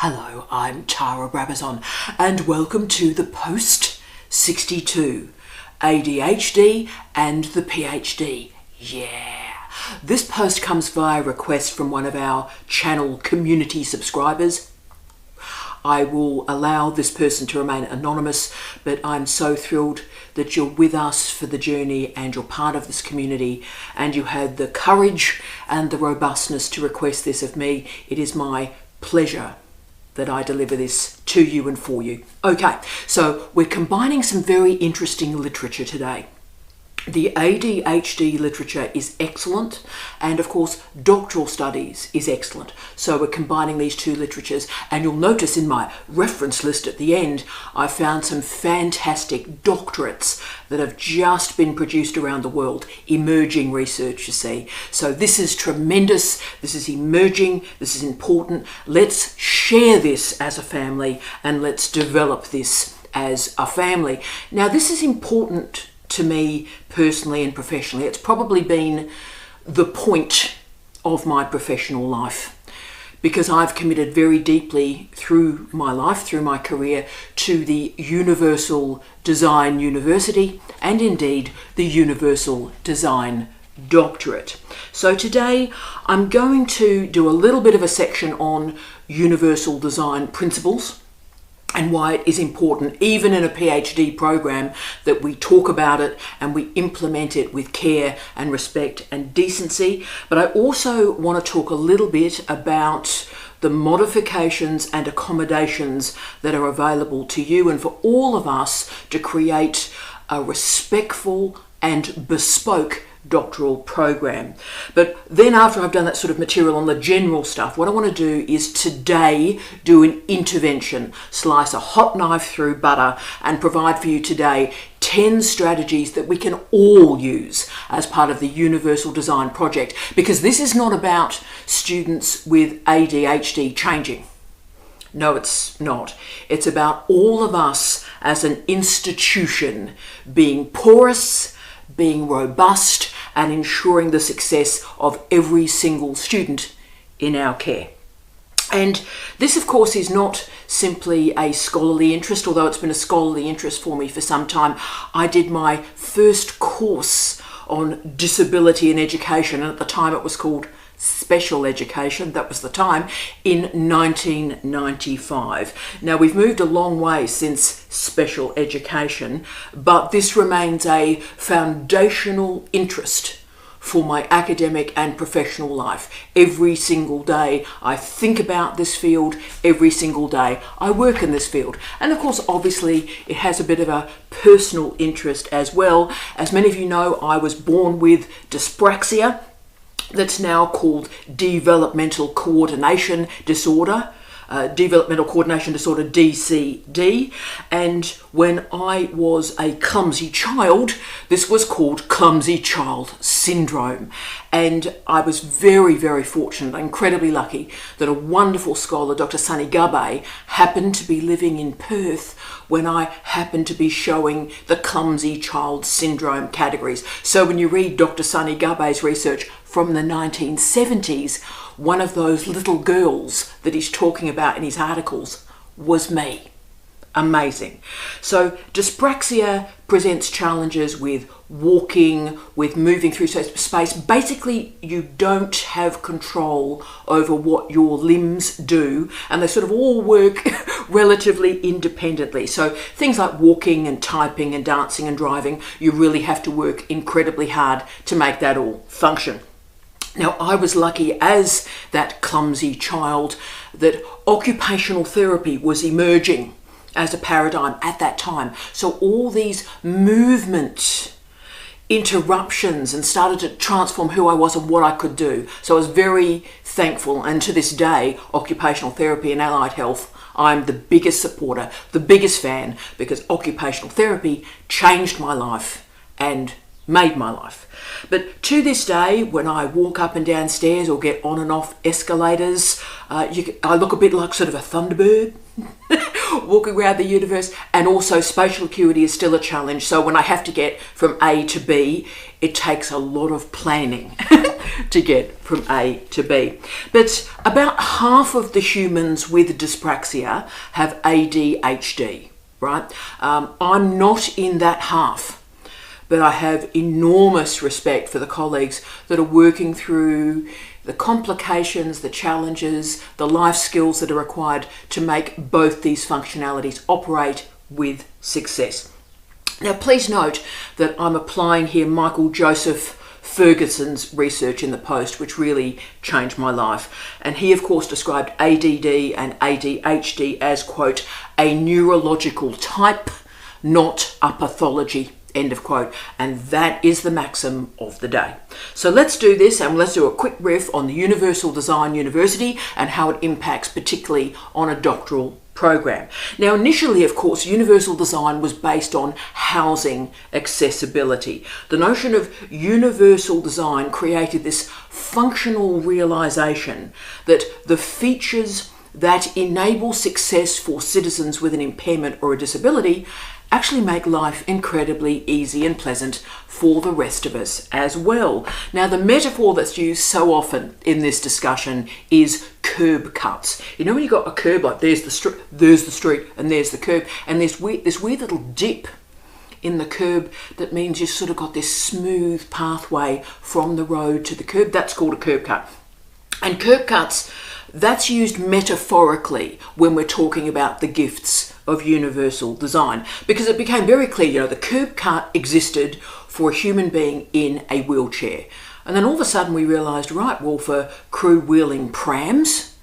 Hello, I'm Tara Brabazon and welcome to the Post 62, ADHD and the PhD. Yeah! This post comes via request from one of our channel community subscribers. I will allow this person to remain anonymous, but I'm so thrilled that you're with us for the journey and you're part of this community and you had the courage and the robustness to request this of me. It is my pleasure that I deliver this to you and for you. Okay, so we're combining some very interesting literature today. The ADHD literature is excellent, and of course doctoral studies is excellent. So we're combining these two literatures, and you'll notice in my reference list at the end I found some fantastic doctorates that have just been produced around the world. Emerging research, you see. So this is tremendous, this is emerging, this is important. Let's share this as a family and let's develop this as a family. Now this is important to me personally and professionally. It's probably been the point of my professional life because I've committed very deeply through my life, through my career, to the Universal Design University and indeed the Universal Design Doctorate. So today I'm going to do a little bit of a section on universal design principles and why it is important, even in a PhD program, that we talk about it and we implement it with care and respect and decency. But I also want to talk a little bit about the modifications and accommodations that are available to you and for all of us to create a respectful and bespoke doctoral program. But then after I've done that sort of material on the general stuff, what I want to do is today do an intervention, slice a hot knife through butter and provide for you today 10 strategies that we can all use as part of the Universal Design Project, because this is not about students with ADHD changing. No, it's not. It's about all of us as an institution being porous, being robust, and ensuring the success of every single student in our care. And this, of course, is not simply a scholarly interest, although it's been a scholarly interest for me for some time. I did my first course on disability in education, and at the time it was called special education, that was the time, in 1995. Now we've moved a long way since special education, but this remains a foundational interest for my academic and professional life. Every single day I think about this field, every single day I work in this field. And of course, obviously, it has a bit of a personal interest as well. As many of you know, I was born with dyspraxia, that's now called developmental coordination disorder, DCD. And when I was a clumsy child, this was called clumsy child syndrome. And I was very, very fortunate, incredibly lucky, that a wonderful scholar, Dr. Sunny Gabbay, happened to be living in Perth when I happened to be showing the clumsy child syndrome categories. So when you read Dr. Sunny Gabbay's research from the 1970s, one of those little girls that he's talking about in his articles was me. Amazing. So dyspraxia presents challenges with walking, with moving through space. Basically, you don't have control over what your limbs do, and they sort of all work relatively independently. So things like walking and typing and dancing and driving, you really have to work incredibly hard to make that all function. Now, I was lucky as that clumsy child that occupational therapy was emerging as a paradigm at that time. So all these movement interruptions and started to transform who I was and what I could do. So I was very thankful, and to this day, occupational therapy and allied health, I'm the biggest supporter, the biggest fan, because occupational therapy changed my life and made my life. But to this day, when I walk up and down stairs or get on and off escalators, I look a bit like sort of a thunderbird. walking around the universe, and also spatial acuity is still a challenge. So when I have to get from A to B, it takes a lot of planning to get from A to B. But about half of the humans with dyspraxia have ADHD, right? I'm not in that half, but I have enormous respect for the colleagues that are working through the complications, the challenges, the life skills that are required to make both these functionalities operate with success. Now, please note that I'm applying here Michael Joseph Ferguson's research in the Post, which really changed my life. And he, of course, described ADD and ADHD as, quote, a neurological type, not a pathology, end of quote. And that is the maxim of the day. So let's do this, and let's do a quick riff on the Universal Design University and how it impacts particularly on a doctoral program. Now, initially, of course, universal design was based on housing accessibility. The notion of universal design created this functional realization that the features that enable success for citizens with an impairment or a disability actually make life incredibly easy and pleasant for the rest of us as well. Now, the metaphor that's used so often in this discussion is curb cuts. You know, when you've got a curb, like there's the street, and there's the curb, and there's this weird little dip in the curb that means you've sort of got this smooth pathway from the road to the curb. That's called a curb cut. And curb cuts, that's used metaphorically when we're talking about the gifts of universal design, because it became very clear, you know, the curb cut existed for a human being in a wheelchair. And then all of a sudden we realised, right, well, for crew wheeling prams,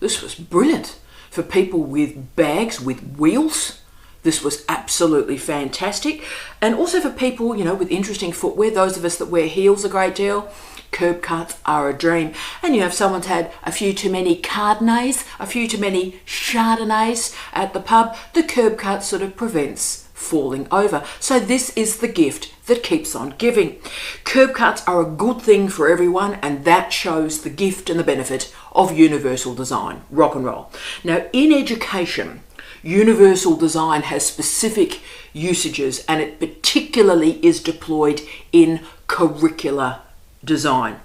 this was brilliant. For people with bags with wheels, this was absolutely fantastic. And also for people, you know, with interesting footwear, those of us that wear heels a great deal, curb cuts are a dream. And you know, if someone's had a few too many Cardinays, a few too many Chardonnays at the pub, the curb cut sort of prevents falling over. So this is the gift that keeps on giving. Curb cuts are a good thing for everyone, and that shows the gift and the benefit of universal design. Rock and roll. Now, in education, universal design has specific usages, and it particularly is deployed in curricular design.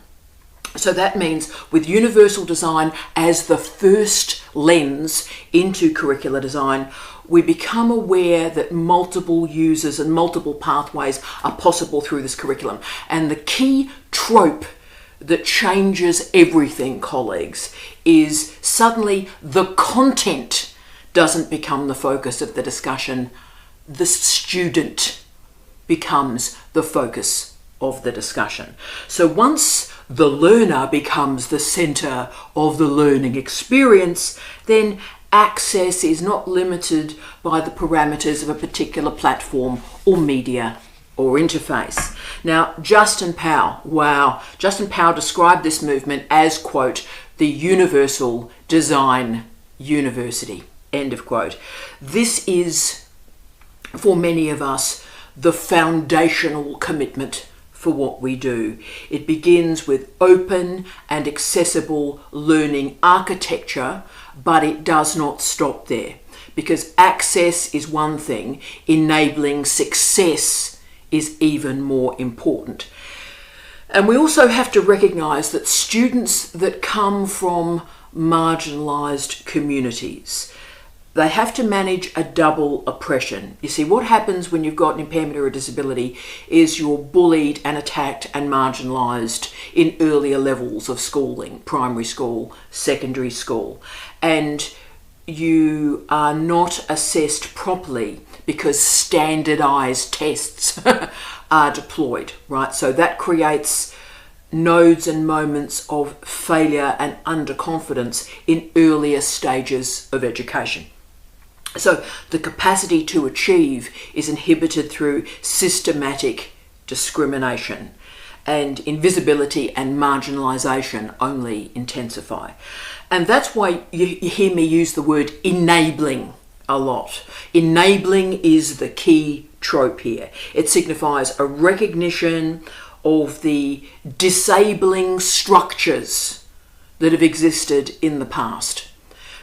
So that means with universal design as the first lens into curricular design, we become aware that multiple users and multiple pathways are possible through this curriculum. And the key trope that changes everything, colleagues, is suddenly the content doesn't become the focus of the discussion. The student becomes the focus of the discussion. So once the learner becomes the centre of the learning experience, then access is not limited by the parameters of a particular platform or media or interface. Now, Justin Powell described this movement as, quote, the Universal Design University, end of quote. This is, for many of us, the foundational commitment for what we do. It begins with open and accessible learning architecture, but it does not stop there, because access is one thing, enabling success is even more important. And we also have to recognise that students that come from marginalised communities, they have to manage a double oppression. You see, what happens when you've got an impairment or a disability is you're bullied and attacked and marginalised in earlier levels of schooling, primary school, secondary school, and you are not assessed properly because standardised tests are deployed, right? So that creates nodes and moments of failure and underconfidence in earlier stages of education. So the capacity to achieve is inhibited through systematic discrimination, and invisibility and marginalisation only intensify. And that's why you hear me use the word enabling a lot. Enabling is the key trope here. It signifies a recognition of the disabling structures that have existed in the past.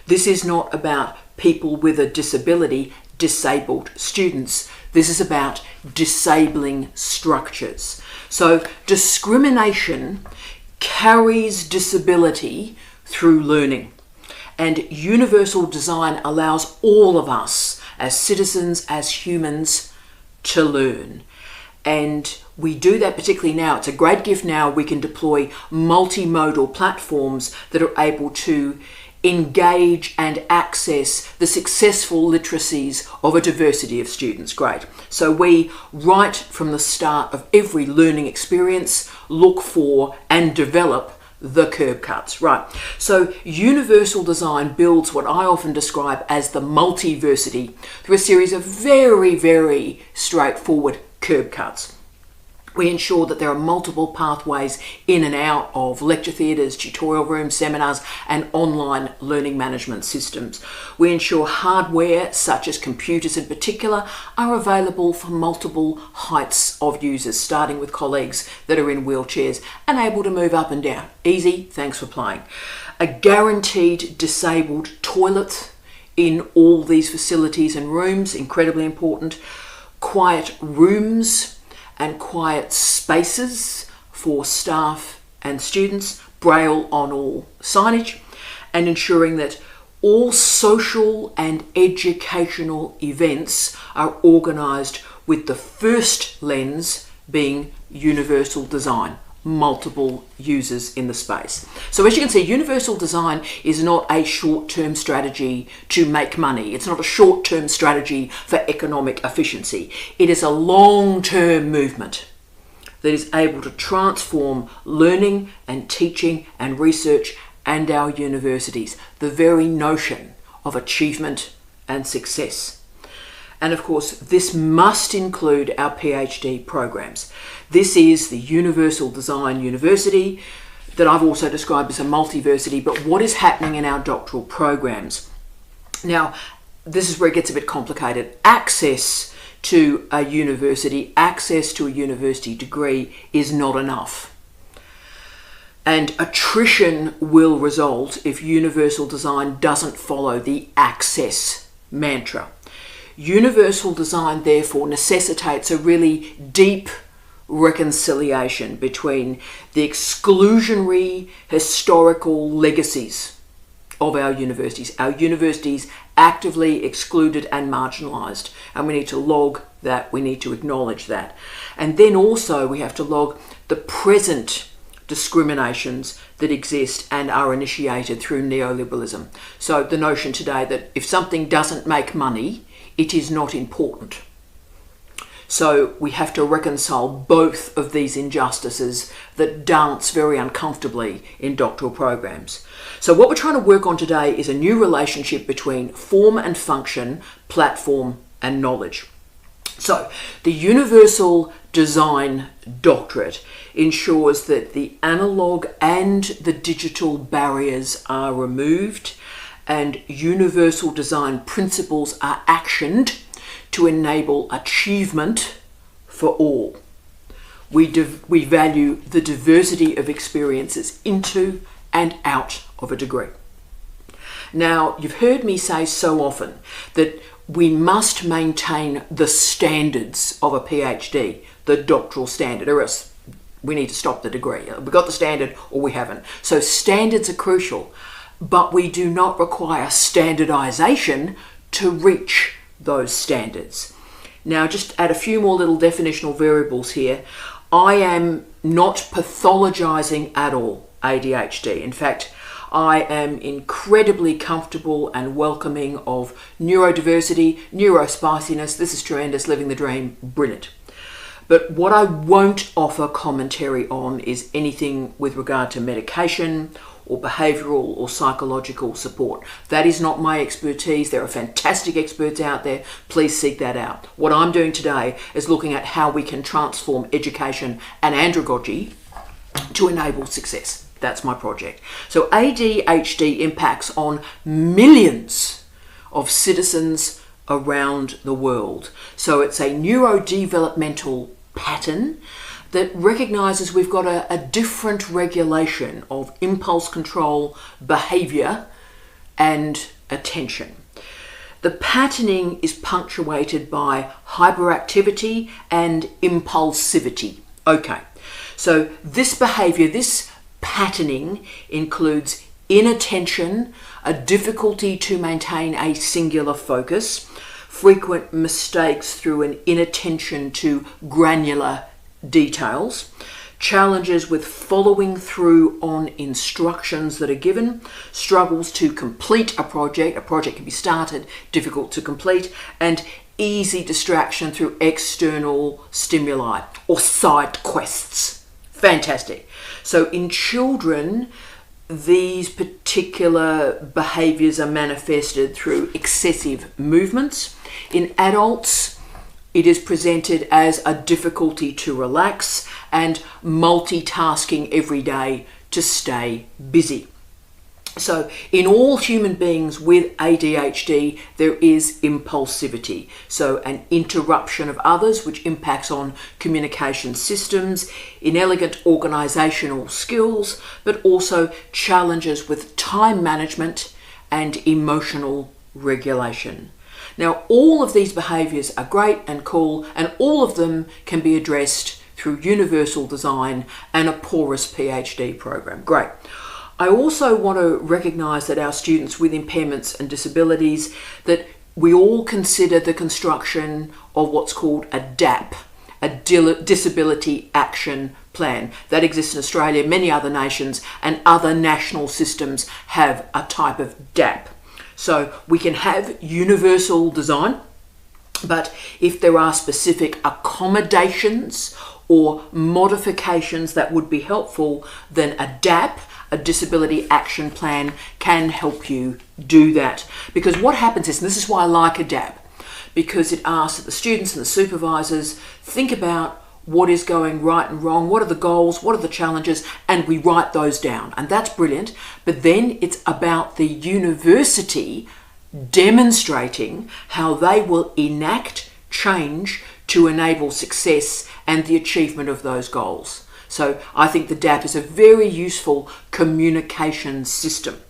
This is not about people with a disability, disabled students. This is about disabling structures. So discrimination carries disability through learning. And universal design allows all of us as citizens, as humans, to learn. And we do that particularly now. It's a great gift now. We can deploy multimodal platforms that are able to engage and access the successful literacies of a diversity of students. Great. So we, right from the start of every learning experience, look for and develop the curb cuts. Right. So universal design builds what I often describe as the multiversity through a series of very, very straightforward curb cuts. We ensure that there are multiple pathways in and out of lecture theatres, tutorial rooms, seminars, and online learning management systems. We ensure hardware, such as computers in particular, are available for multiple heights of users, starting with colleagues that are in wheelchairs and able to move up and down. Easy, thanks for playing. A guaranteed disabled toilet in all these facilities and rooms, incredibly important. Quiet rooms and quiet spaces for staff and students, braille on all signage, and ensuring that all social and educational events are organised with the first lens being universal design, multiple users in the space. So as you can see, universal design is not a short-term strategy to make money. It's not a short-term strategy for economic efficiency. It is a long-term movement that is able to transform learning and teaching and research and our universities, the very notion of achievement and success. And of course, this must include our PhD programs. This is the Universal Design University that I've also described as a multiversity, but what is happening in our doctoral programs? Now, this is where it gets a bit complicated. Access to a university, access to a university degree is not enough. And attrition will result if universal design doesn't follow the access mantra. Universal design, therefore, necessitates a really deep reconciliation between the exclusionary historical legacies of our universities. Our universities actively excluded and marginalised, and we need to log that, we need to acknowledge that. And then also we have to log the present discriminations that exist and are initiated through neoliberalism. So the notion today that if something doesn't make money, it is not important. So we have to reconcile both of these injustices that dance very uncomfortably in doctoral programs. So what we're trying to work on today is a new relationship between form and function, platform and knowledge. So the Universal Design Doctorate ensures that the analogue and the digital barriers are removed and universal design principles are actioned to enable achievement for all. We value the diversity of experiences into and out of a degree. Now, you've heard me say so often that we must maintain the standards of a PhD, the doctoral standard, or else we need to stop the degree. We've got the standard or we haven't. So standards are crucial, but we do not require standardization to reach those standards. Now, just add a few more little definitional variables here. I am not pathologizing at all ADHD. In fact, I am incredibly comfortable and welcoming of neurodiversity, neurospiciness. This is tremendous, living the dream, brilliant. But what I won't offer commentary on is anything with regard to medication or behavioural or psychological support. That is not my expertise. There are fantastic experts out there. Please seek that out. What I'm doing today is looking at how we can transform education and andragogy to enable success. That's my project. So ADHD impacts on millions of citizens around the world. So it's a neurodevelopmental pattern that recognises we've got a different regulation of impulse control, behaviour and attention. The patterning is punctuated by hyperactivity and impulsivity. Okay, so this behaviour, this patterning includes inattention, a difficulty to maintain a singular focus, frequent mistakes through an inattention to granular details, challenges with following through on instructions that are given, struggles to complete a project can be started, difficult to complete, and easy distraction through external stimuli or side quests. Fantastic. So in children, these particular behaviours are manifested through excessive movements. In adults, it is presented as a difficulty to relax and multitasking every day to stay busy. So in all human beings with ADHD, there is impulsivity. So an interruption of others, which impacts on communication systems, inelegant organisational skills, but also challenges with time management and emotional regulation. Now, all of these behaviours are great and cool, and all of them can be addressed through Universal Design and a porous PhD program. Great. I also want to recognise that our students with impairments and disabilities, that we all consider the construction of what's called a DAP, a Disability Action Plan. That exists in Australia, many other nations, and other national systems have a type of DAP. So we can have universal design, but if there are specific accommodations or modifications that would be helpful, then a DAP, a Disability Action Plan, can help you do that. Because what happens is, and this is why I like a DAP, because it asks that the students and the supervisors think about what is going right and wrong, what are the goals, what are the challenges, and we write those down. And that's brilliant. But then it's about the university demonstrating how they will enact change to enable success and the achievement of those goals. So I think the DAP is a very useful communication system.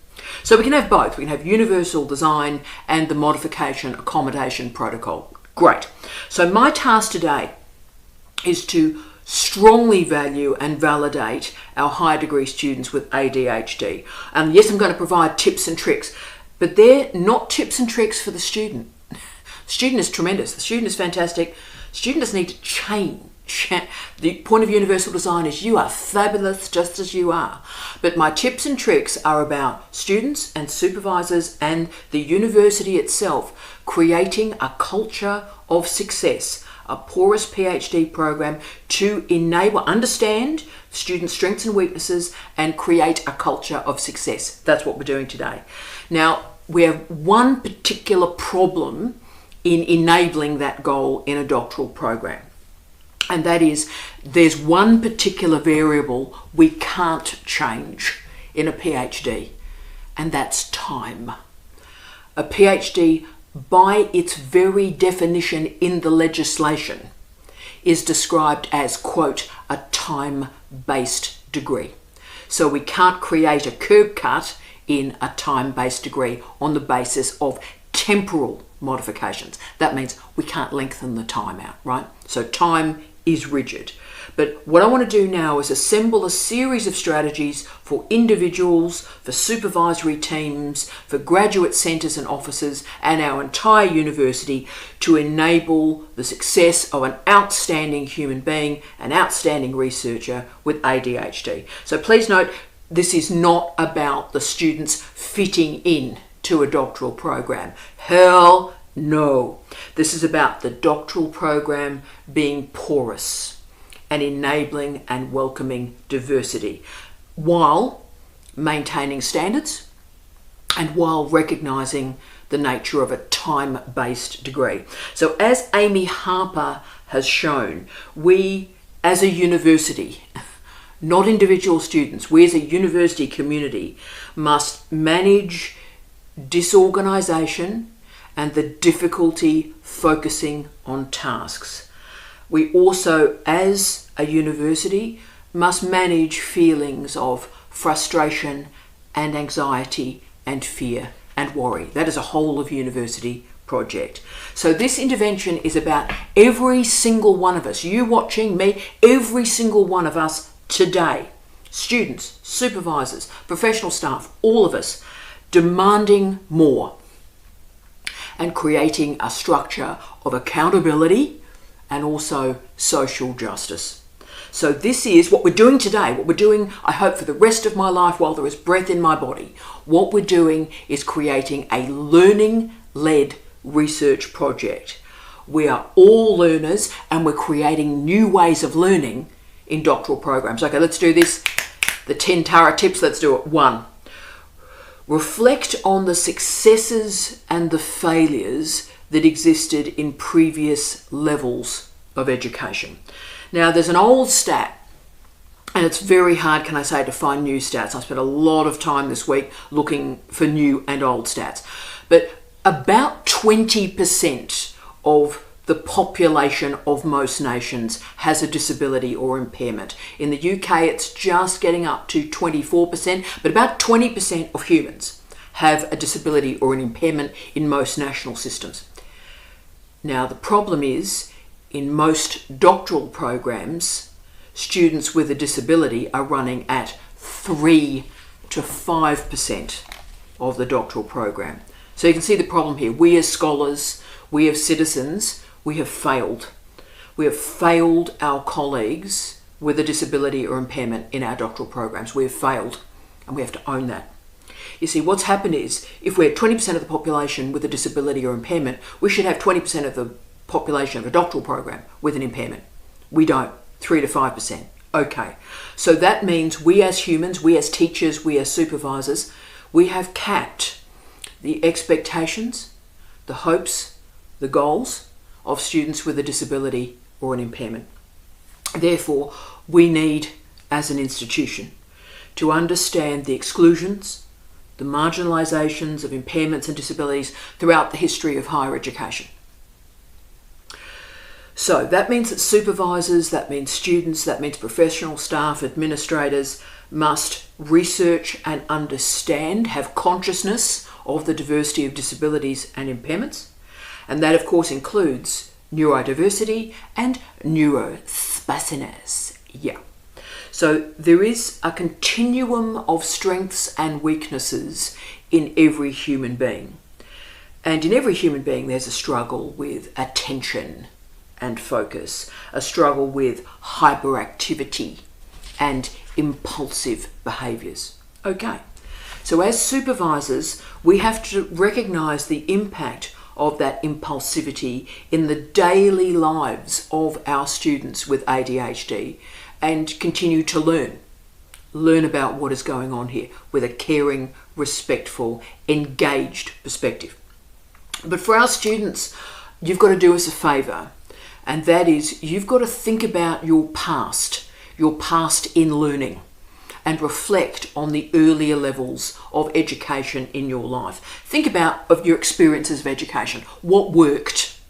So we can have both. We can have universal design and the modification accommodation protocol. Great. So my task today is to strongly value and validate our higher degree students with ADHD. And yes, I'm going to provide tips and tricks, but they're not tips and tricks for the student. The student is tremendous. The student is fantastic. The student doesn't need to change. The point of universal design is you are fabulous just as you are. But my tips and tricks are about students and supervisors and the university itself creating a culture of success, a porous PhD program to enable, understand students' strengths and weaknesses and create a culture of success. That's what we're doing today. Now, we have one particular problem in enabling that goal in a doctoral program. And that is, there's one particular variable we can't change in a PhD, and that's time. A PhD, by its very definition in the legislation, is described as, quote, a time-based degree. So we can't create a curb cut in a time-based degree on the basis of temporal modifications. That means we can't lengthen the time out, right? So time is rigid. But what I want to do now is assemble a series of strategies for individuals, for supervisory teams, for graduate centres and offices, and our entire university to enable the success of an outstanding human being, an outstanding researcher with ADHD. So please note, this is not about the students fitting in to a doctoral program. Hell no. This is about the doctoral program being porous and enabling and welcoming diversity while maintaining standards and while recognising the nature of a time-based degree. So as Amy Harper has shown, we as a university, not individual students, we as a university community must manage disorganisation and the difficulty focusing on tasks. We also, as a university, must manage feelings of frustration and anxiety and fear and worry. That is a whole of university project. So this intervention is about every single one of us, you watching me, every single one of us today, students, supervisors, professional staff, all of us, demanding more and creating a structure of accountability and also social justice. So this is what we're doing today, what we're doing, I hope, for the rest of my life while there is breath in my body. What we're doing is creating a learning-led research project. We are all learners and we're creating new ways of learning in doctoral programs. Okay, let's do this. The 10 Tara tips, let's do it. 1. Reflect on the successes and the failures that existed in previous levels of education. Now, there's an old stat, and it's very hard, can I say, to find new stats. I spent a lot of time this week looking for new and old stats. But about 20% of the population of most nations has a disability or impairment. In the UK, it's just getting up to 24%, but about 20% of humans have a disability or an impairment in most national systems. Now, the problem is, in most doctoral programs, students with a disability are running at 3 to 5% of the doctoral program. So you can see the problem here. We as scholars, we as citizens, we have failed. We have failed our colleagues with a disability or impairment in our doctoral programs. We have failed, and we have to own that. You see, what's happened is, if we're 20% of the population with a disability or impairment, we should have 20% of the population of a doctoral program with an impairment. We don't. 3 to 5%. Okay. So that means we as humans, we as teachers, we as supervisors, we have capped the expectations, the hopes, the goals of students with a disability or an impairment. Therefore, we need, as an institution, to understand the exclusions, the marginalisations of impairments and disabilities throughout the history of higher education. So that means that supervisors, that means students, that means professional staff, administrators must research and understand, have consciousness of the diversity of disabilities and impairments. And that, of course, includes neurodiversity and neurospecialness. Yeah. So there is a continuum of strengths and weaknesses in every human being. And in every human being, there's a struggle with attention and focus, a struggle with hyperactivity and impulsive behaviours. Okay, so as supervisors, we have to recognise the impact of that impulsivity in the daily lives of our students with ADHD and continue to learn about what is going on here with a caring, respectful, engaged perspective. But for our students, you've got to do us a favour. And that is, you've got to think about your past in learning, and reflect on the earlier levels of education in your life. Think about of your experiences of education. What worked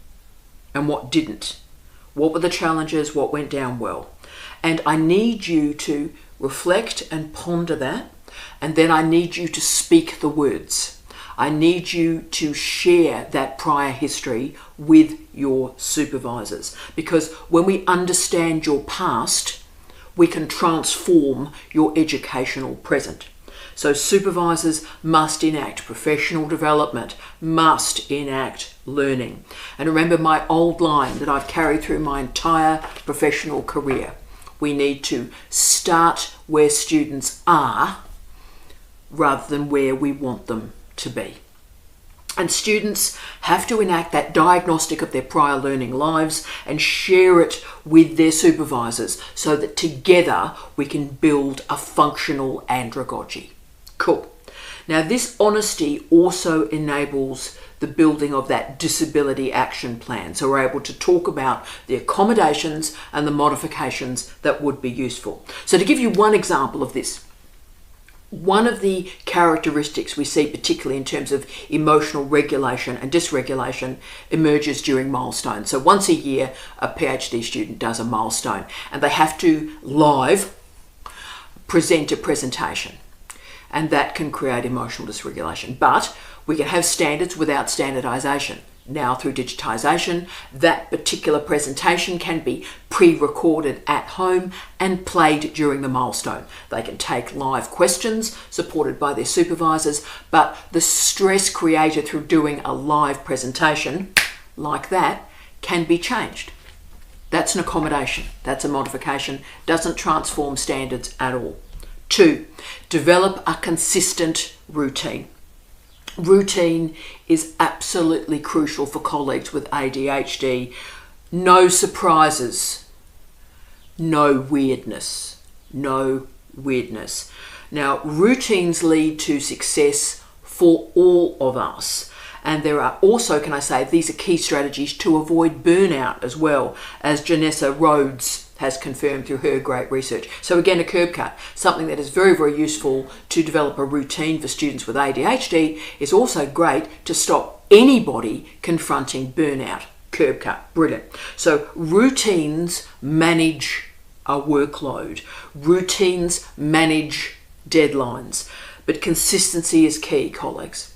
and what didn't? What were the challenges? What went down well? And I need you to reflect and ponder that, and then I need you to speak the words. I need you to share that prior history with your supervisors, because when we understand your past, we can transform your educational present. So supervisors must enact professional development, must enact learning. And remember my old line that I've carried through my entire professional career. We need to start where students are rather than where we want them to be. And students have to enact that diagnostic of their prior learning lives and share it with their supervisors so that together we can build a functional andragogy. Cool. Now this honesty also enables the building of that disability action plan. So we're able to talk about the accommodations and the modifications that would be useful. So to give you one example of this, one of the characteristics we see, particularly in terms of emotional regulation and dysregulation, emerges during milestones. So once a year, a PhD student does a milestone and they have to live present a presentation, and that can create emotional dysregulation. But we can have standards without standardization. Now through digitisation, that particular presentation can be pre-recorded at home and played during the milestone. They can take live questions supported by their supervisors, but the stress created through doing a live presentation like that can be changed. That's an accommodation, that's a modification, doesn't transform standards at all. 2, develop a consistent routine. Routine is absolutely crucial for colleagues with ADHD. No surprises, no weirdness, no weirdness. Now, routines lead to success for all of us. And there are also, can I say, these are key strategies to avoid burnout as well, as Janessa Rhodes has confirmed through her great research. So again, a curb cut, something that is very, very useful to develop a routine for students with ADHD, is also great to stop anybody confronting burnout. Curb cut, brilliant. So routines manage a workload. Routines manage deadlines. But consistency is key, colleagues.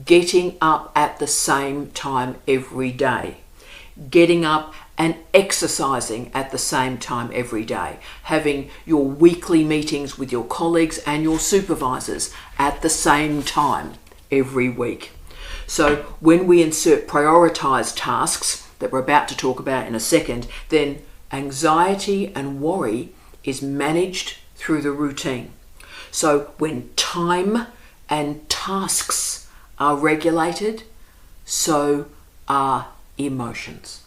Getting up at the same time every day. Getting up and exercising at the same time every day. Having your weekly meetings with your colleagues and your supervisors at the same time every week. So when we insert prioritised tasks that we're about to talk about in a second, then anxiety and worry is managed through the routine. So when time and tasks are regulated, so are emotions.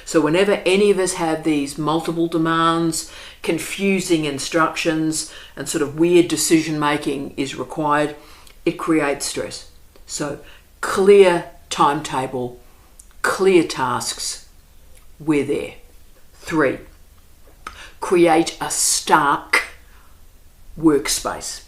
So whenever any of us have these multiple demands, confusing instructions, and sort of weird decision making is required, it creates stress. So clear timetable, clear tasks, we're there. 3, create a stark workspace.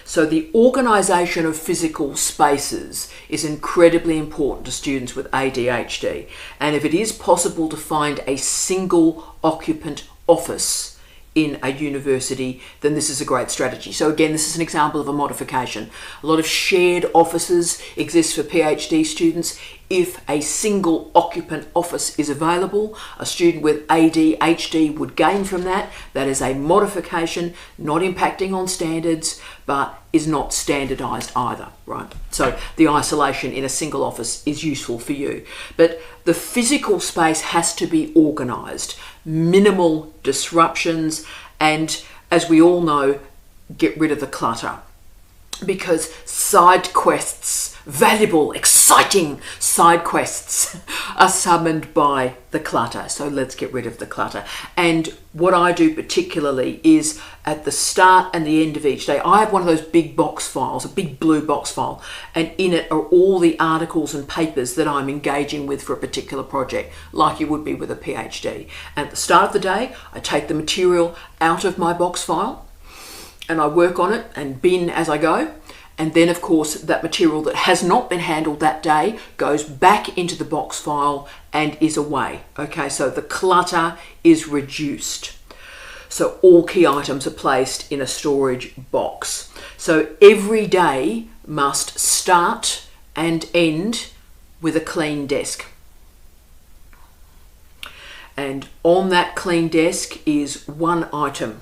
So the organisation of physical spaces is incredibly important to students with ADHD. And if it is possible to find a single occupant office in a university, then this is a great strategy. So again, this is an example of a modification. A lot of shared offices exist for PhD students. If a single occupant office is available, a student with ADHD would gain from that. That is a modification, not impacting on standards, but is not standardized either, right? So the isolation in a single office is useful for you. But the physical space has to be organized, minimal disruptions, and as we all know, get rid of the clutter. Because side quests, valuable, exciting side quests, are summoned by the clutter. So let's get rid of the clutter. And what I do particularly is at the start and the end of each day, I have one of those big box files, a big blue box file, and in it are all the articles and papers that I'm engaging with for a particular project, like you would be with a PhD. And at the start of the day, I take the material out of my box file and I work on it and bin as I go. And then, of course, that material that has not been handled that day goes back into the box file and is away. Okay, so the clutter is reduced. So all key items are placed in a storage box. So every day must start and end with a clean desk. And on that clean desk is one item.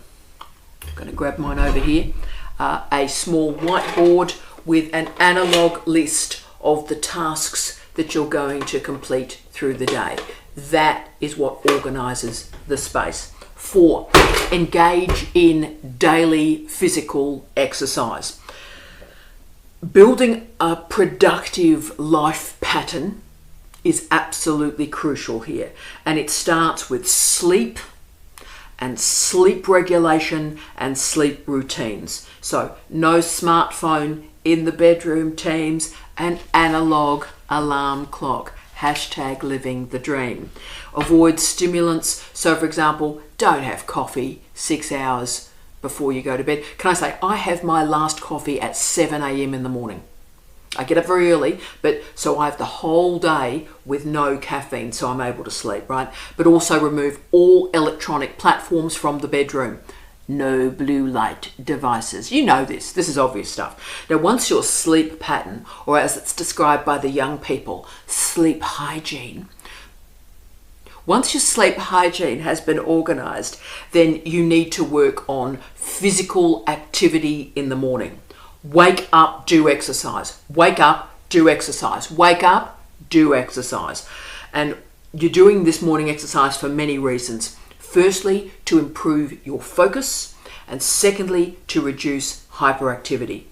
I'm going to grab mine over here. A small whiteboard with an analogue list of the tasks that you're going to complete through the day. That is what organises the space. 4, engage in daily physical exercise. Building a productive life pattern is absolutely crucial here, and it starts with sleep and sleep regulation and sleep routines. So no smartphone in the bedroom, teams, an analog alarm clock. Hashtag living the dream. Avoid stimulants. So for example, don't have coffee 6 hours before you go to bed. Can I say, I have my last coffee at 7 a.m. in the morning. I get up very early, but so I have the whole day with no caffeine, so I'm able to sleep, right? But also remove all electronic platforms from the bedroom. no blue light devices. You know this. This is obvious stuff. Now, once your sleep pattern, or as it's described by the young people, sleep hygiene, once your sleep hygiene has been organised, then you need to work on physical activity in the morning. Wake up, do exercise. Wake up, do exercise. Wake up, do exercise. And you're doing this morning exercise for many reasons. Firstly, to improve your focus, and secondly, to reduce hyperactivity.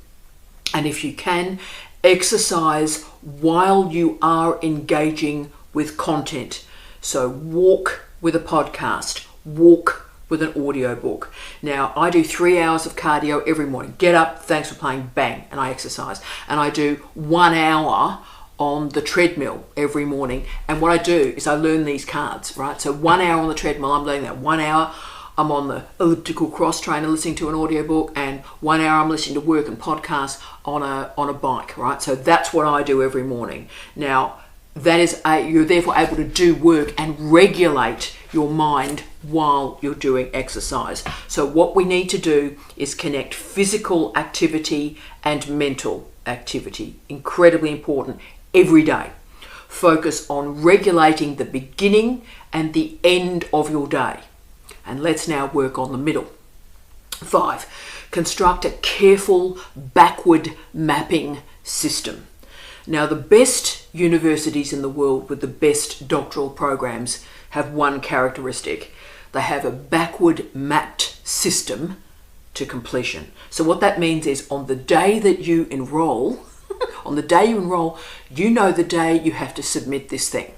And if you can, exercise while you are engaging with content. So walk with a podcast, walk with an audiobook. Now, I do 3 hours of cardio every morning. Get up, thanks for playing, bang, and I exercise. And I do 1 hour on the treadmill every morning. And what I do is I learn these cards, right? So 1 hour on the treadmill, I'm learning that. 1 hour I'm on the elliptical cross trainer listening to an audiobook, and 1 hour I'm listening to work and podcasts on a bike, right? So that's what I do every morning. Now, that is you're therefore able to do work and regulate your mind while you're doing exercise. So what we need to do is connect physical activity and mental activity. Incredibly important every day. Focus on regulating the beginning and the end of your day. And let's now work on the middle. 5, construct a careful backward mapping system. Now, the best universities in the world with the best doctoral programs have one characteristic. They have a backward mapped system to completion. So what that means is on the day that you enroll, you know the day you have to submit this thing.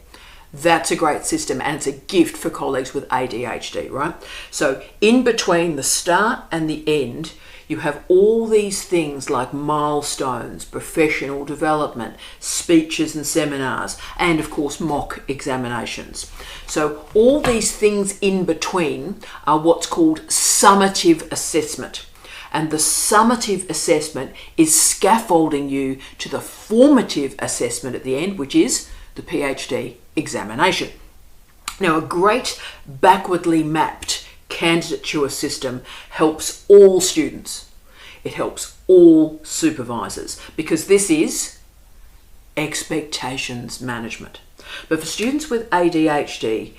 That's a great system, and it's a gift for colleagues with ADHD, right? So in between the start and the end, you have all these things like milestones, professional development, speeches and seminars, and of course mock examinations. So all these things in between are what's called summative assessment. And the summative assessment is scaffolding you to the formative assessment at the end, which is the PhD examination. Now, a great backwardly mapped candidature system helps all students. It helps all supervisors, because this is expectations management. But for students with ADHD,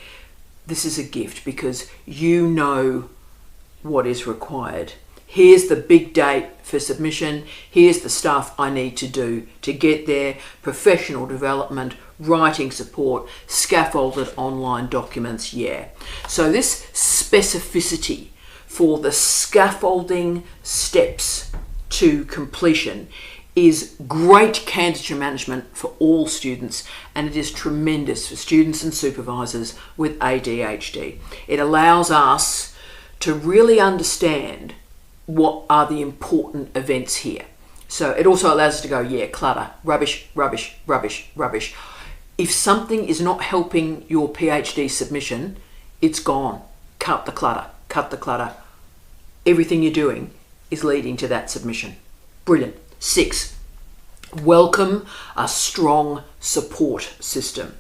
this is a gift because you know what is required. Here's the big date for submission. Here's the stuff I need to do to get there. Professional development, writing support, scaffolded online documents, yeah. So this specificity for the scaffolding steps to completion is great candidature management for all students, and it is tremendous for students and supervisors with ADHD. It allows us to really understand what are the important events here. So it also allows us to go, yeah, clutter, rubbish, rubbish, rubbish, rubbish. If something is not helping your PhD submission, it's gone. Cut the clutter, cut the clutter. Everything you're doing is leading to that submission. Brilliant. 6, welcome a strong support system.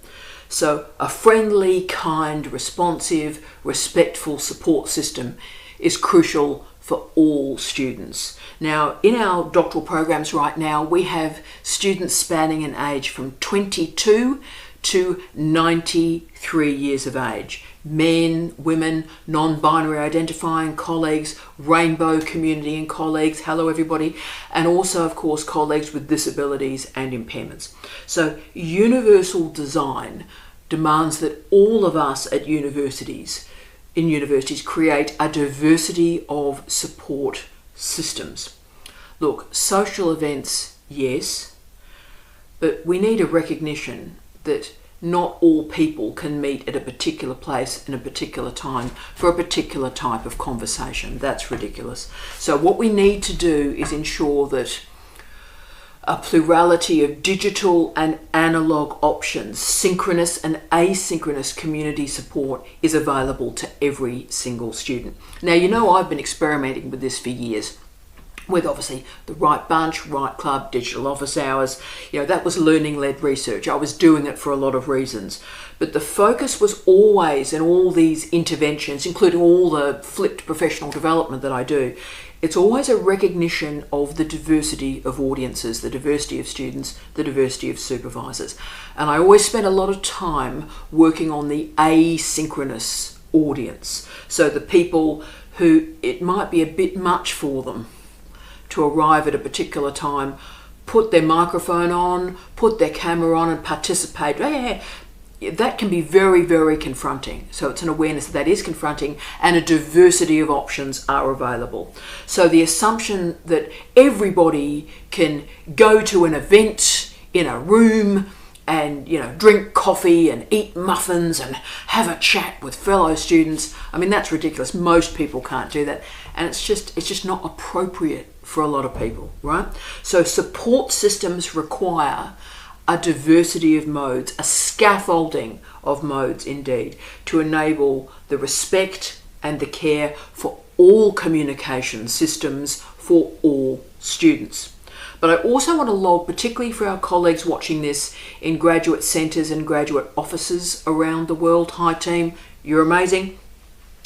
So a friendly, kind, responsive, respectful support system is crucial for all students. Now, in our doctoral programs right now, we have students spanning an age from 22 to 93 years of age. Men, women, non-binary identifying colleagues, rainbow community and colleagues, hello everybody, and also of course colleagues with disabilities and impairments. So universal design demands that all of us at universities create a diversity of support systems. Look, social events, yes, but we need a recognition that not all people can meet at a particular place in a particular time for a particular type of conversation. That's ridiculous. So what we need to do is ensure that a plurality of digital and analog options, synchronous and asynchronous community support is available to every single student. Now, you know I've been experimenting with this for years. with obviously the right bunch, right club, digital office hours. That was learning-led research. I was doing it for a lot of reasons. But the focus was always in all these interventions, including all the flipped professional development that I do, it's always a recognition of the diversity of audiences, the diversity of students, the diversity of supervisors. And I always spent a lot of time working on the asynchronous audience. So the people who it might be a bit much for them to arrive at a particular time, put their microphone on, put their camera on and participate. That can be very, very confronting. So it's an awareness that is confronting, and a diversity of options are available. So the assumption that everybody can go to an event in a room and drink coffee and eat muffins and have a chat with fellow students, that's ridiculous. Most people can't do that, and it's just not appropriate for a lot of people, right? So support systems require a diversity of modes, a scaffolding of modes indeed, to enable the respect and the care for all communication systems for all students. But I also want to log, particularly for our colleagues watching this in graduate centres and graduate offices around the world, hi team, you're amazing,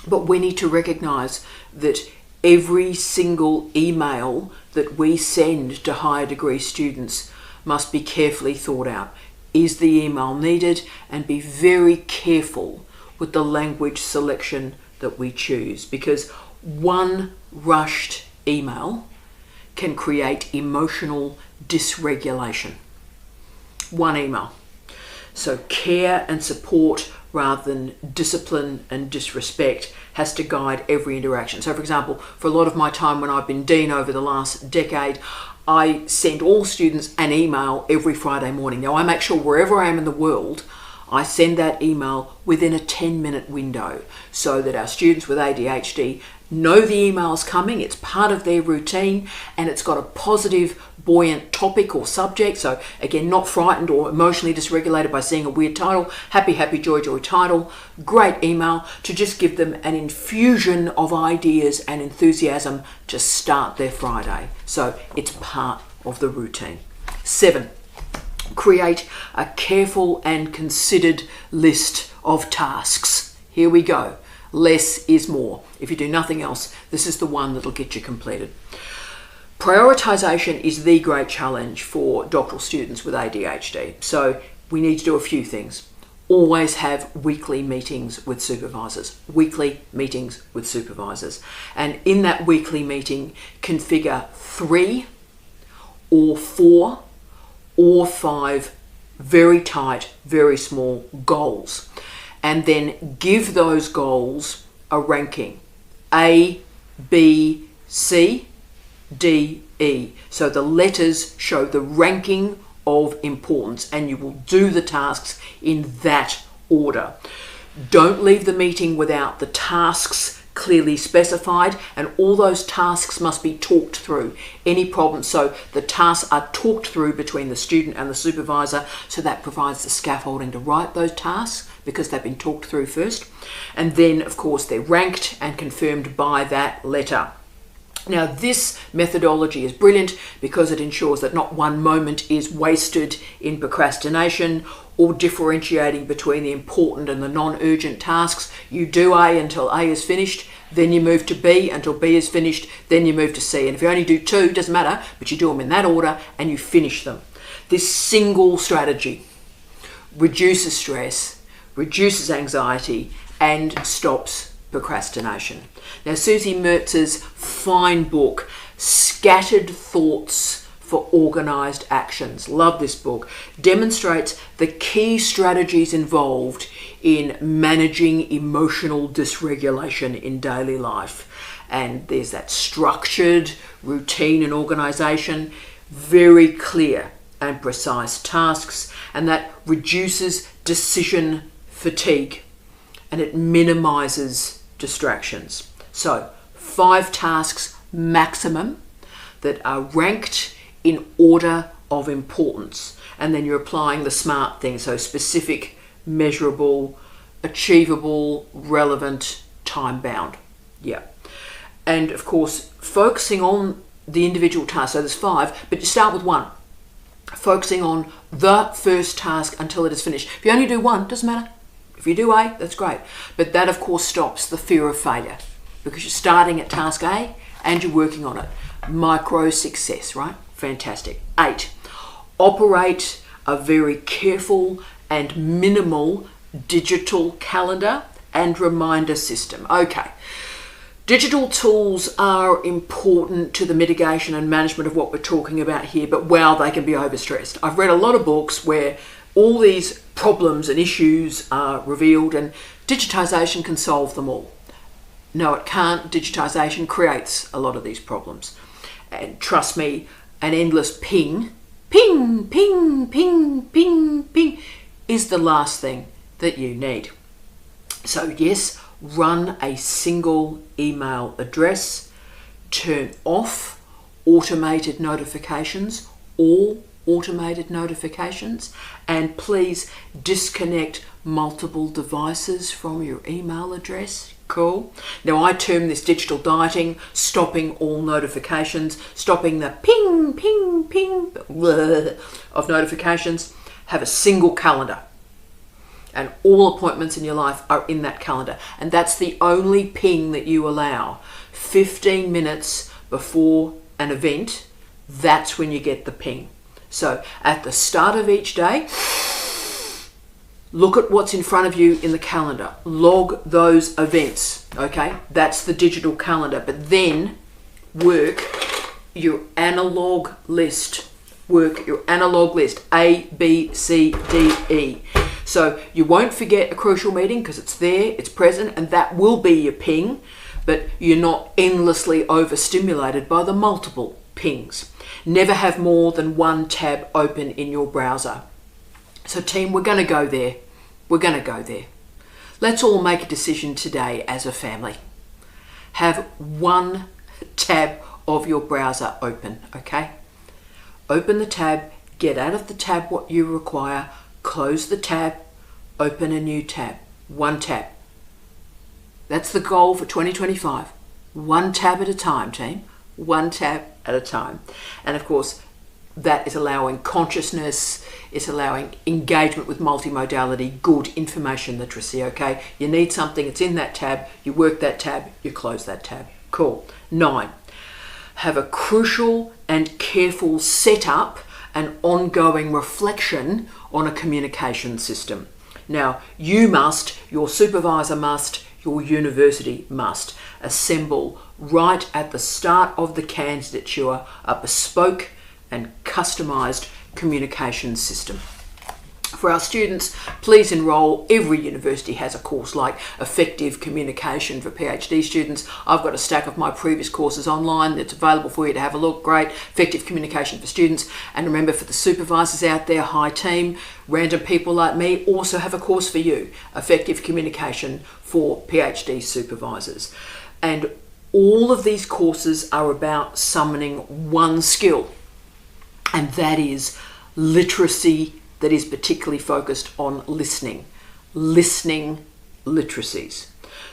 but we need to recognise that every single email that we send to higher degree students must be carefully thought out. Is the email needed? And be very careful with the language selection that we choose, because one rushed email can create emotional dysregulation. One email. So care and support rather than discipline and disrespect has to guide every interaction. So for example, for a lot of my time when I've been dean over the last decade, I send all students an email every Friday morning. Now I make sure wherever I am in the world, I send that email within a 10-minute window so that our students with ADHD know the email's coming, it's part of their routine, and it's got a positive, buoyant topic or subject. So again, not frightened or emotionally dysregulated by seeing a weird title. Happy, happy, joy, joy title. Great email to just give them an infusion of ideas and enthusiasm to start their Friday. So it's part of the routine. 7, create a careful and considered list of tasks. Here we go. Less is more. If you do nothing else, this is the one that'll get you completed. Prioritization is the great challenge for doctoral students with ADHD. So we need to do a few things. Always have weekly meetings with supervisors. Weekly meetings with supervisors. And in that weekly meeting, configure 3 or 4 or 5 very tight, very small goals. And then give those goals a ranking. A, B, C, D, E. So the letters show the ranking of importance, and you will do the tasks in that order. Don't leave the meeting without the tasks clearly specified, and all those tasks must be talked through. Any problems, so the tasks are talked through between the student and the supervisor, so that provides the scaffolding to write those tasks because they've been talked through first. And then, of course, they're ranked and confirmed by that letter. Now, this methodology is brilliant because it ensures that not one moment is wasted in procrastination or differentiating between the important and the non-urgent tasks. You do A until A is finished, then you move to B until B is finished, then you move to C. And if you only do 2, doesn't matter, but you do them in that order and you finish them. This single strategy reduces stress, reduces anxiety, and stops procrastination. Now, Susie Mertz's fine book, Scattered Thoughts for Organised Actions, love this book, demonstrates the key strategies involved in managing emotional dysregulation in daily life. And there's that structured routine and organisation, very clear and precise tasks, and that reduces decision fatigue and it minimises distractions. So 5 tasks maximum that are ranked in order of importance, and then you're applying the SMART thing, so specific, measurable, achievable, relevant, time bound. Yeah. And of course, focusing on the individual tasks. So there's 5, but you start with 1, focusing on the first task until it is finished. If you only do 1, doesn't matter. If you do A, that's great. But that, of course, stops the fear of failure because you're starting at task A and you're working on it. Micro success, right? Fantastic. 8, operate a very careful and minimal digital calendar and reminder system. Okay. Digital tools are important to the mitigation and management of what we're talking about here, but wow, they can be overstressed. I've read a lot of books where all these problems and issues are revealed and digitisation can solve them all. No, it can't. Digitisation creates a lot of these problems. And trust me, an endless ping, ping, ping, ping, ping, ping is the last thing that you need. So yes, run a single email address, turn off automated notifications, all automated notifications, and please disconnect multiple devices from your email address. Cool. Now I term this digital dieting, stopping all notifications, stopping the ping, ping, ping of notifications. Have a single calendar. And all appointments in your life are in that calendar. And that's the only ping that you allow. 15 minutes before an event, that's when you get the ping. So at the start of each day, look at what's in front of you in the calendar. Log those events, okay? That's the digital calendar. But then work your analog list. Work your analog list, A, B, C, D, E. So you won't forget a crucial meeting because it's there, it's present, and that will be your ping, but you're not endlessly overstimulated by the multiple pings. Never have more than 1 tab open in your browser. So team, we're going to go there. We're going to go there. Let's all make a decision today as a family. Have 1 tab of your browser open, okay? Open the tab, get out of the tab what you require, close the tab, open a new tab. 1 tab. That's the goal for 2025. 1 tab at a time, team. 1 tab at a time. And of course, that is allowing consciousness, it's allowing engagement with multimodality, good information literacy, okay? You need something, it's in that tab, you work that tab, you close that tab. Cool. 9. Have a crucial and careful setup and ongoing reflection on a communication system. Now, you must, your supervisor must, your university must assemble right at the start of the candidature a bespoke and customised communication system. For our students, please enrol. Every university has a course like Effective Communication for PhD students. I've got a stack of my previous courses online that's available for you to have a look. Great. Effective Communication for students. And remember, for the supervisors out there, hi team, random people like me also have a course for you. Effective Communication for PhD supervisors. And all of these courses are about summoning 1 skill, and that is literacy that is particularly focused on listening literacies.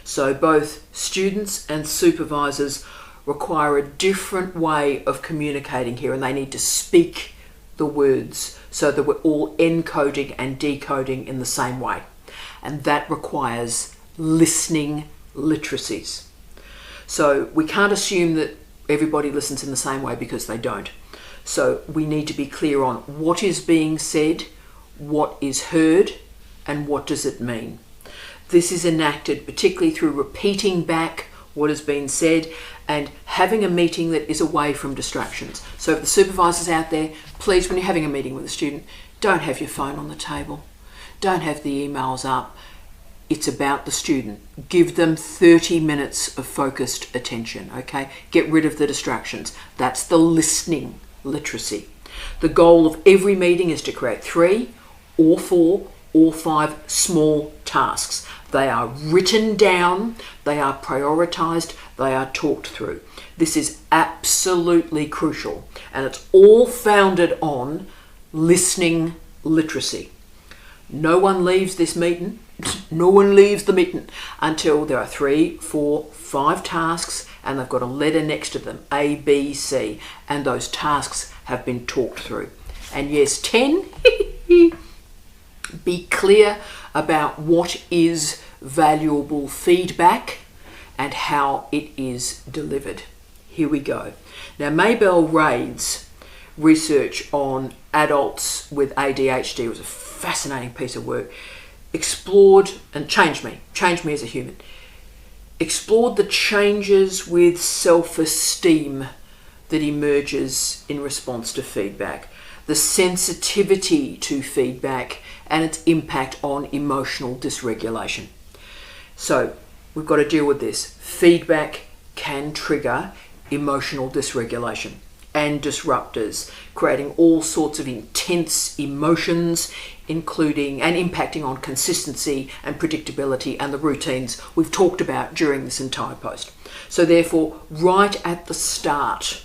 So both students and supervisors require a different way of communicating here, and they need to speak the words so that we're all encoding and decoding in the same way. And that requires listening literacies. So we can't assume that everybody listens in the same way because they don't. So we need to be clear on what is being said, what is heard, and what does it mean. This is enacted particularly through repeating back what has been said and having a meeting that is away from distractions. So for the supervisors out there, please, when you're having a meeting with a student, don't have your phone on the table. Don't have the emails up. It's about the student. Give them 30 minutes of focused attention, okay? Get rid of the distractions. That's the listening literacy. The goal of every meeting is to create 3 or 4 or 5 small tasks. They are written down, they are prioritized, they are talked through. This is absolutely crucial, and it's all founded on listening literacy. No one leaves this meeting, no one leaves the meeting until there are 3, 4, 5 tasks and they've got a letter next to them, A, B, C, and those tasks have been talked through. And yes, 10, be clear about what is valuable feedback and how it is delivered. Here we go. Now, Maybelle Raid's research on adults with ADHD was a fascinating piece of work. Explored and changed me as a human. Explored the changes with self-esteem that emerges in response to feedback, the sensitivity to feedback and its impact on emotional dysregulation. So we've got to deal with this. Feedback can trigger emotional dysregulation and disruptors, creating all sorts of intense emotions, including and impacting on consistency and predictability and the routines we've talked about during this entire post. So therefore, right at the start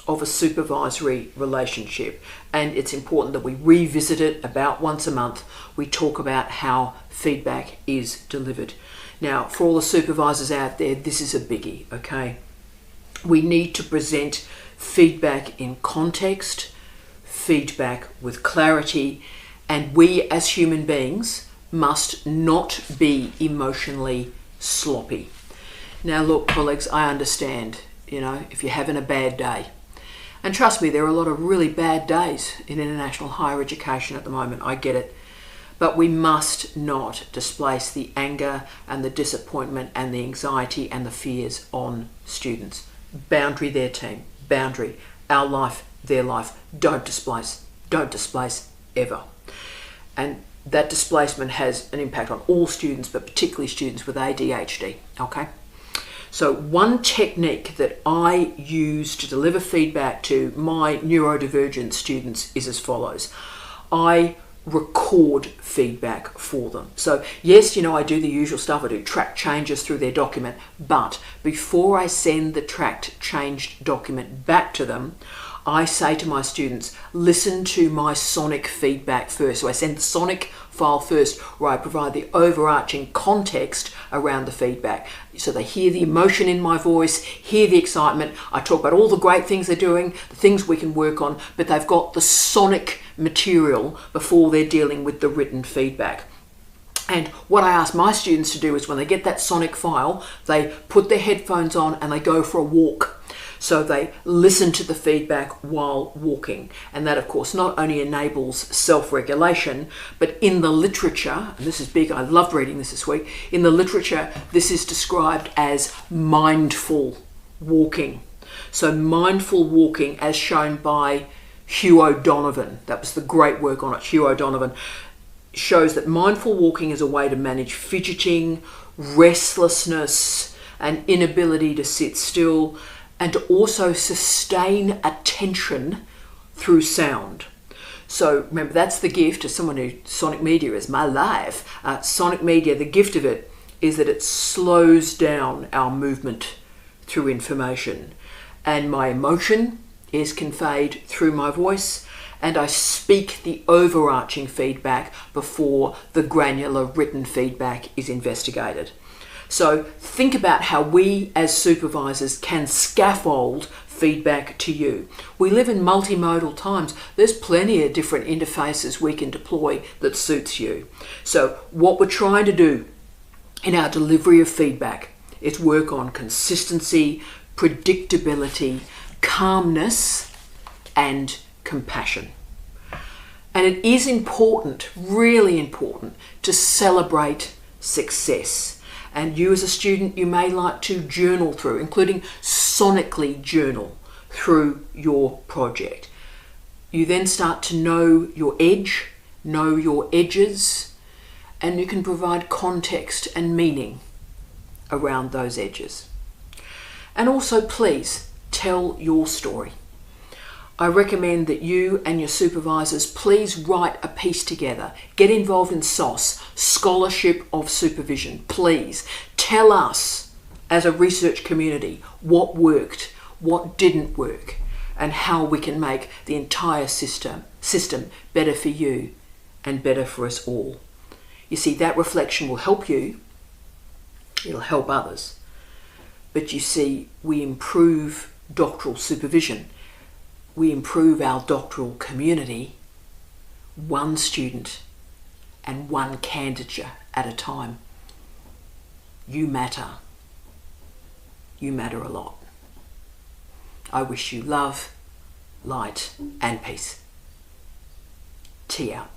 of a supervisory relationship, and it's important that we revisit it about once a month, we talk about how feedback is delivered. Now, for all the supervisors out there, this is a biggie, okay? We need to present feedback in context, feedback with clarity, and we as human beings must not be emotionally sloppy. Now look, colleagues, I understand, if you're having a bad day, and trust me, there are a lot of really bad days in international higher education at the moment, I get it, but we must not displace the anger and the disappointment and the anxiety and the fears on students. Boundary their team, boundary, our life, their life. Don't displace ever. And that displacement has an impact on all students, but particularly students with ADHD, okay? So one technique that I use to deliver feedback to my neurodivergent students is as follows. I record feedback for them. So yes, I do the usual stuff. I do track changes through their document, but before I send the tracked changed document back to them, I say to my students, listen to my sonic feedback first. So I send the sonic file first, where I provide the overarching context around the feedback. So they hear the emotion in my voice, hear the excitement. I talk about all the great things they're doing, the things we can work on, but they've got the sonic material before they're dealing with the written feedback. And what I ask my students to do is when they get that sonic file, they put their headphones on and they go for a walk. So they listen to the feedback while walking. And that, of course, not only enables self-regulation, but in the literature, and this is big, I loved reading this week, in the literature, this is described as mindful walking. So mindful walking, as shown by Hugh O'Donovan, that was the great work on it, Hugh O'Donovan, shows that mindful walking is a way to manage fidgeting, restlessness, and inability to sit still, and to also sustain attention through sound. So remember, that's the gift as someone who sonic media is my life. Sonic media, the gift of it is that it slows down our movement through information. And my emotion is conveyed through my voice, and I speak the overarching feedback before the granular written feedback is investigated. So think about how we as supervisors can scaffold feedback to you. We live in multimodal times. There's plenty of different interfaces we can deploy that suits you. So what we're trying to do in our delivery of feedback is work on consistency, predictability, calmness, and compassion. And it is important, really important, to celebrate success. And you as a student, you may like to journal through, including sonically journal through your project. You then start to know your edge, know your edges, and you can provide context and meaning around those edges. And also, please tell your story. I recommend that you and your supervisors please write a piece together. Get involved in SOS, Scholarship of Supervision. Please tell us as a research community what worked, what didn't work, and how we can make the entire system better for you and better for us all. You see, that reflection will help you, it'll help others. But you see, we improve doctoral supervision, we improve our doctoral community one student and one candidature at a time. You matter. You matter a lot. I wish you love, light and peace. Tea out.